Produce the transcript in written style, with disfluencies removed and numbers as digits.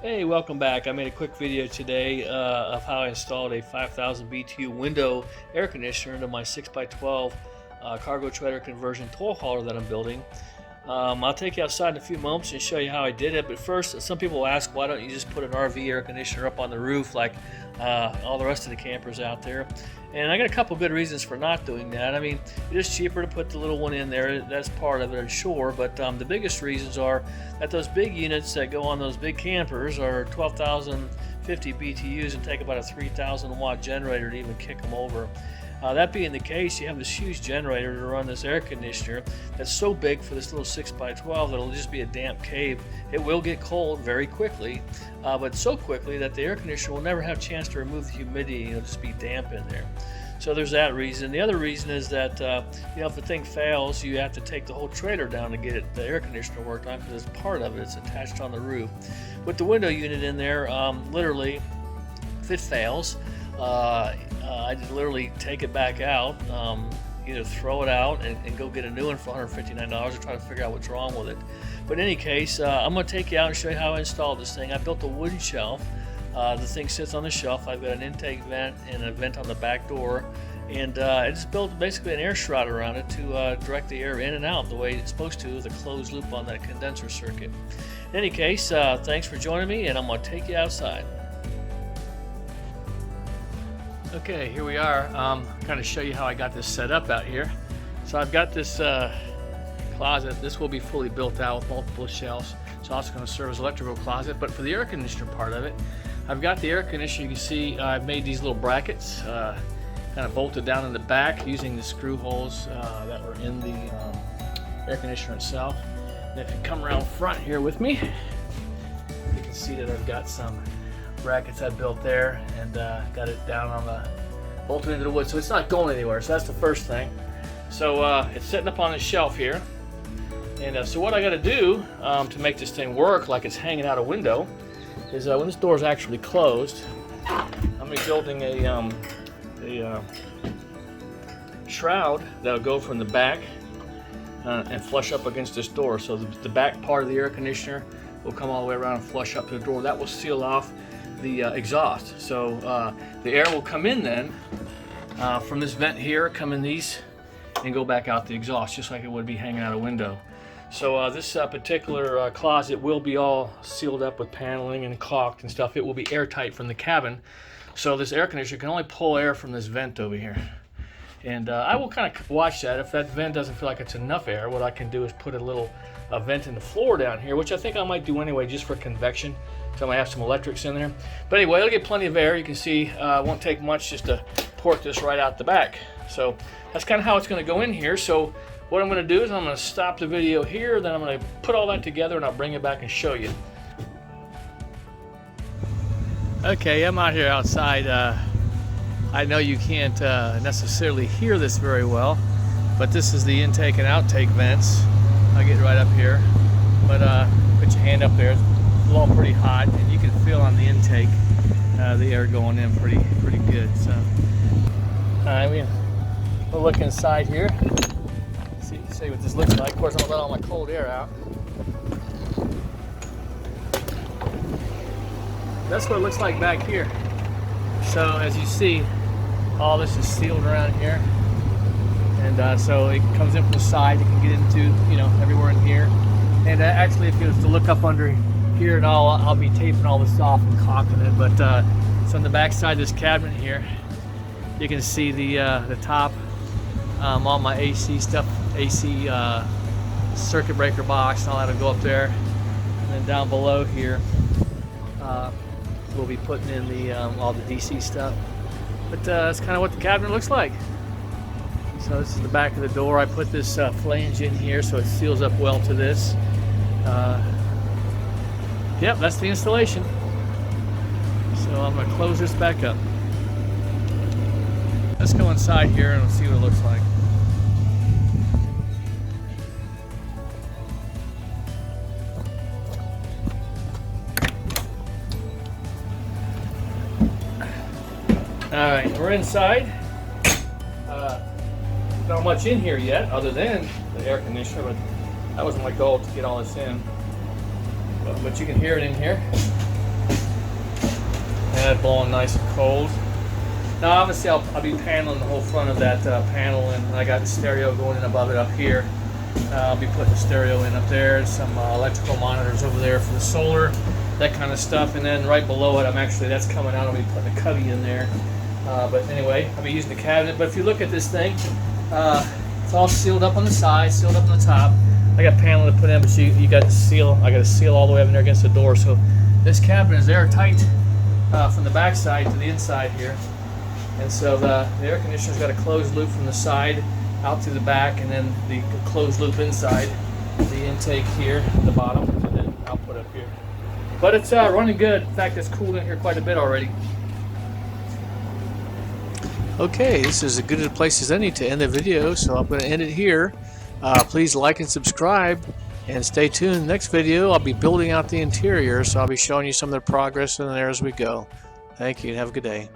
Hey, welcome back. I made a quick video today of how I installed a 5000 BTU window air conditioner into my 6x12 cargo trailer conversion tow hauler that I'm building. I'll take you outside in a few moments and show you how I did it, but first, some people will ask, why don't you just put an RV air conditioner up on the roof like all the rest of the campers out there? And I got a couple good reasons for not doing that. I mean, it is cheaper to put the little one in there, that's part of it, sure, but the biggest reasons are that those big units that go on those big campers are 12,050 BTUs and take about a 3,000 watt generator to even kick them over. That being the case, you have this huge generator to run this air conditioner that's so big for this little 6x12 that it'll just be a damp cave. It will get cold very quickly, but so quickly that the air conditioner will never have a chance to remove the humidity and it'll just be damp in there. So there's that reason. The other reason is that if the thing fails, you have to take the whole trailer down to get the air conditioner worked on because it's part of it. It's attached on the roof. With the window unit in there, literally, if it fails, I just literally take it back out, either throw it out and go get a new one for $159 or try to figure out what's wrong with it. But in any case, I'm going to take you out and show you how I installed this thing. I built a wooden shelf. The thing sits on the shelf. I've got an intake vent and a vent on the back door, and I just built basically an air shroud around it to direct the air in and out the way it's supposed to with a closed loop on that condenser circuit. In any case, thanks for joining me, and I'm going to take you outside. Okay, here we are. Kind of show you how I got this set up out here. So I've got this closet. This will be fully built out with multiple shelves. It's also going to serve as an electrical closet. But for the air conditioner part of it, I've got the air conditioner. You can see I've made these little brackets, kind of bolted down in the back using the screw holes that were in the air conditioner itself. And if you come around front here with me, you can see that I've got some brackets I built there and got it down on the bolted into the wood, so it's not going anywhere. So that's the first thing. So it's sitting up on the shelf here, and so what I got to do to make this thing work like it's hanging out a window is when this door is actually closed, I'm going to be building a shroud that'll go from the back and flush up against this door. So the back part of the air conditioner will come all the way around and flush up to the door. That will seal off the exhaust. So the air will come in then from this vent here, come in these and go back out the exhaust, just like it would be hanging out a window. So this particular closet will be all sealed up with paneling and caulked and stuff. It will be airtight from the cabin. So this air conditioner can only pull air from this vent over here. And I will kind of watch that. If that vent doesn't feel like it's enough air, what I can do is put a little vent in the floor down here, which I think I might do anyway just for convection. So I might have some electrics in there. But anyway, it'll get plenty of air. You can see it won't take much just to port this right out the back. So that's kind of how it's going to go in here. So what I'm going to do is I'm going to stop the video here, then I'm going to put all that together and I'll bring it back and show you. Okay, I'm out here outside. I know you can't necessarily hear this very well, but this is the intake and outtake vents. I'll get right up here, but put your hand up there. It's blowing pretty hot, and you can feel on the intake the air going in pretty good. So, we'll look inside here. See what this looks like. Of course, I'm gonna let all my cold air out. That's what it looks like back here. So as you see, all this is sealed around here, and so it comes in from the side. You can get into everywhere in here. And actually, if you was to look up under here and all, I'll be taping all this off and caulking it. But so on the back side of this cabinet here, you can see the top, all my AC stuff, AC circuit breaker box and all that will go up there. And then down below here, we'll be putting in the all the DC stuff. But that's kind of what the cabinet looks like. So this is the back of the door. I put this flange in here so it seals up well to this. Yep, that's the installation. So I'm going to close this back up. Let's go inside here and we'll see what it looks like. Alright, we're inside. Not much in here yet other than the air conditioner, but that was my goal, to get all this in. But you can hear it in here. Yeah, it's blowing nice and cold. Now obviously I'll be paneling the whole front of that panel, and I got the stereo going in above it up here. I'll be putting the stereo in up there, some electrical monitors over there for the solar, that kind of stuff, and then right below it, that's coming out. I'll be putting a cubby in there. But anyway, I'll be using the cabinet. But if you look at this thing, it's all sealed up on the side, sealed up on the top. I got paneling to put in, but you got the seal. I got a seal all the way up in there against the door. So this cabinet is airtight from the back side to the inside here. And so the air conditioner's got a closed loop from the side out to the back, and then the closed loop inside, the intake here at the bottom, and then output up here. But it's running good. In fact, it's cooled in here quite a bit already. Okay, this is as good a place as any to end the video, so I'm going to end it here. Please like and subscribe, and stay tuned. Next video, I'll be building out the interior, so I'll be showing you some of the progress in there as we go. Thank you, and have a good day.